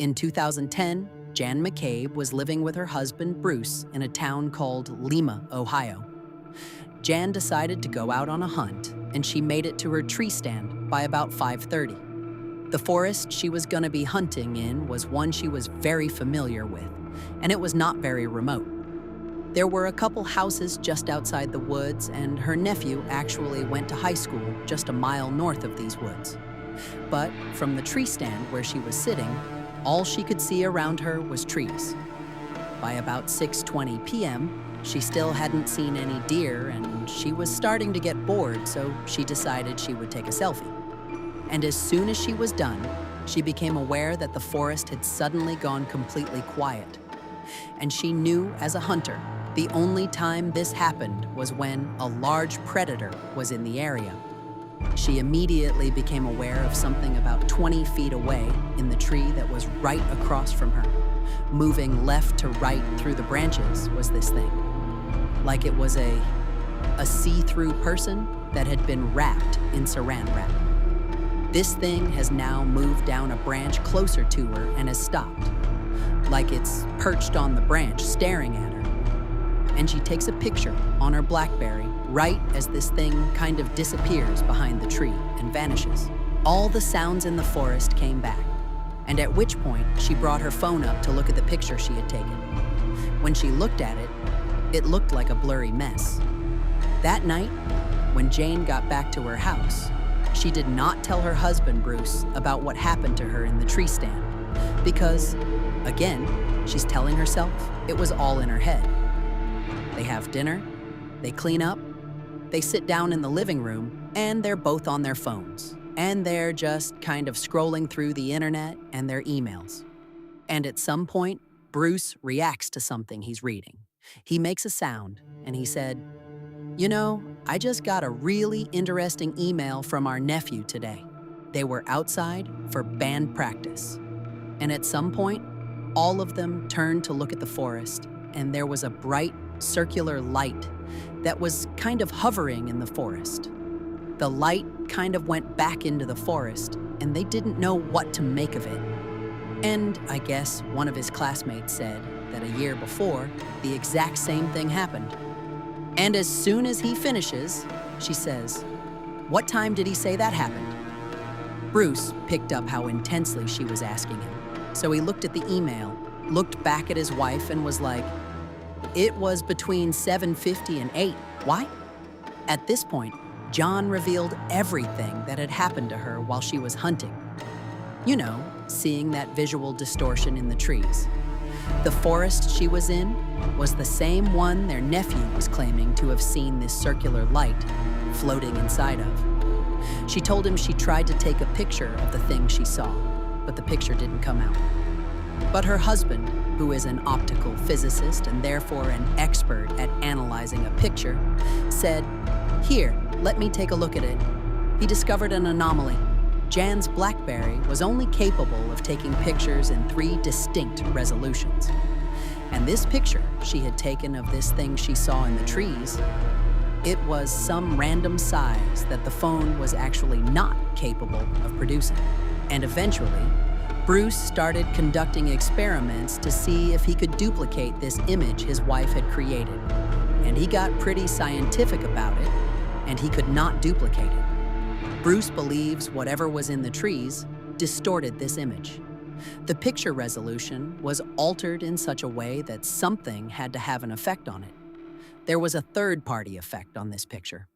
In 2010, Jan McCabe was living with her husband Bruce in a town called Lima, Ohio. Jan decided to go out on a hunt, and she made it to her tree stand by about 5:30. The forest she was going to be hunting in was one she was very familiar with, and it was not very remote. There were a couple houses just outside the woods, and her nephew actually went to high school just a mile north of these woods. But from the tree stand where she was sitting, all she could see around her was trees. By about 6:20 p.m., she still hadn't seen any deer, and she was starting to get bored, so she decided she would take a selfie. And as soon as she was done, she became aware that the forest had suddenly gone completely quiet. And she knew as a hunter, the only time this happened was when a large predator was in the area. She immediately became aware of something about 20 feet away in the tree that was right across from her. Moving left to right through the branches was this thing. Like it was a see-through person that had been wrapped in saran wrap. This thing has now moved down a branch closer to her and has stopped. Like it's perched on the branch staring at her. And she takes a picture on her Blackberry right as this thing kind of disappears behind the tree and vanishes. All the sounds in the forest came back, and at which point she brought her phone up to look at the picture she had taken. When she looked at it, it looked like a blurry mess. That night, when Jane got back to her house, she did not tell her husband, Bruce, about what happened to her in the tree stand, because, again, she's telling herself it was all in her head. They have dinner, they clean up, they sit down in the living room, and they're both on their phones. And they're just kind of scrolling through the internet and their emails. And at some point, Bruce reacts to something he's reading. He makes a sound, and he said, "You know, I just got a really interesting email from our nephew today. They were outside for band practice." And at some point, all of them turned to look at the forest, and there was a bright, circular light that was kind of hovering in the forest. The light kind of went back into the forest, and they didn't know what to make of it. And I guess one of his classmates said that a year before, the exact same thing happened. And as soon as he finishes, she says, "What time did he say that happened?" Bruce picked up how intensely she was asking him, so he looked at the email, looked back at his wife, and was like, "It was between 7:50 and 8. Why?" At this point, John revealed everything that had happened to her while she was hunting. You know, seeing that visual distortion in the trees. The forest she was in was the same one their nephew was claiming to have seen this circular light floating inside of. She told him she tried to take a picture of the thing she saw, but the picture didn't come out. But her husband, who is an optical physicist and therefore an expert at analyzing a picture, said, "Here, let me take a look at it." He discovered an anomaly. Jan's Blackberry was only capable of taking pictures in 3 distinct resolutions. And this picture she had taken of this thing she saw in the trees, it was some random size that the phone was actually not capable of producing. And eventually, Bruce started conducting experiments to see if he could duplicate this image his wife had created. And he got pretty scientific about it, and he could not duplicate it. Bruce believes whatever was in the trees distorted this image. The picture resolution was altered in such a way that something had to have an effect on it. There was a third-party effect on this picture.